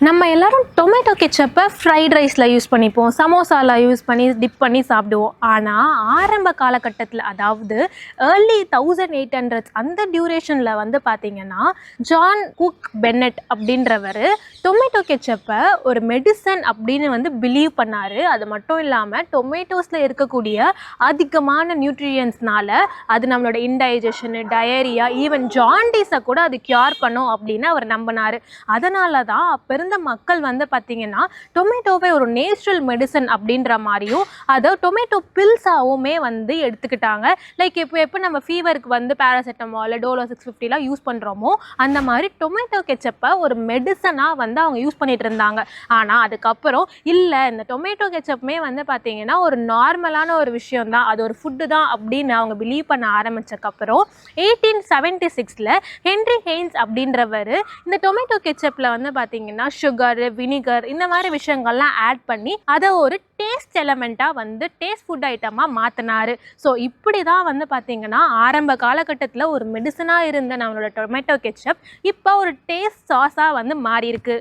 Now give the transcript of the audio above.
நம்ம எல்லாரும் tomato கெச்சப்பை fried ரைஸில் யூஸ் பண்ணிப்போம், சமோசாவில் யூஸ் பண்ணி டிப் பண்ணி சாப்பிடுவோம். ஆனால் ஆரம்ப காலகட்டத்தில், அதாவது ஏர்லி 1800s அந்த டியூரேஷனில் வந்து பார்த்திங்கன்னா ஜான் குக் பென்னட் அப்படின்றவர் டொமேட்டோ கெச்சப்பை ஒரு மெடிசன் அப்படின்னு வந்து பிலீவ் பண்ணார். அது மட்டும் இல்லாமல் டொமேட்டோஸில் இருக்கக்கூடிய அதிகமான நியூட்ரியன்ஸ்னால அது நம்மளோட இன்டைஜஷனு, டயரியா, ஈவன் ஜாண்டிஸை கூட அது க்யூர் பண்ணும் அப்படின்னு அவர் நம்பினார். அதனால தான் அப்போ இருந்த மக்கள் வந்து பார்த்திங்கன்னா டொமேட்டோவை ஒரு நேச்சுரல் மெடிசன் அப்படின்ற மாதிரியும் அதை டொமேட்டோ பில்ஸாகவுமே வந்து எடுத்துக்கிட்டாங்க. லைக் எப்போ நம்ம ஃபீவருக்கு வந்து பேராசிட்டமால், டோலோ 650லாம் யூஸ் பண்ணுறோமோ அந்த மாதிரி டொமேட்டோ கெச்சப்பை ஒரு மெடிசனாக வந்து அவங்க யூஸ் பண்ணிட்டு இருந்தாங்க. ஆனால் அதுக்கப்புறம் இல்லை, இந்த டொமேட்டோ கெச்சப்புமே வந்து பார்த்திங்கன்னா ஒரு நார்மலான ஒரு விஷயம் தான், அது ஒரு ஃபுட்டு தான் அப்படின்னு அவங்க பிலீவ் பண்ண ஆரம்பித்ததுக்கப்புறம் 1876 ஹென்ரி ஹெய்ன்ஸ் அப்படின்றவர் இந்த டொமேட்டோ கெச்சப்பில் வந்து பார்த்திங்கன்னா சுகர், வினிகர் இந்த மாதிரி விஷயங்கள்லாம் ஆட் பண்ணி அதை ஒரு டேஸ்ட் எலமெண்ட்டாக வந்து டேஸ்ட் ஃபுட் ஐட்டமாக மாற்றினார். ஸோ இப்படி தான் வந்து பார்த்திங்கன்னா ஆரம்ப காலகட்டத்தில் ஒரு மெடிசனாக இருந்த நம்மளோட டொமேட்டோ கெச்சப் இப்போ ஒரு டேஸ்ட் சாஸாக வந்து மாறி இருக்கு.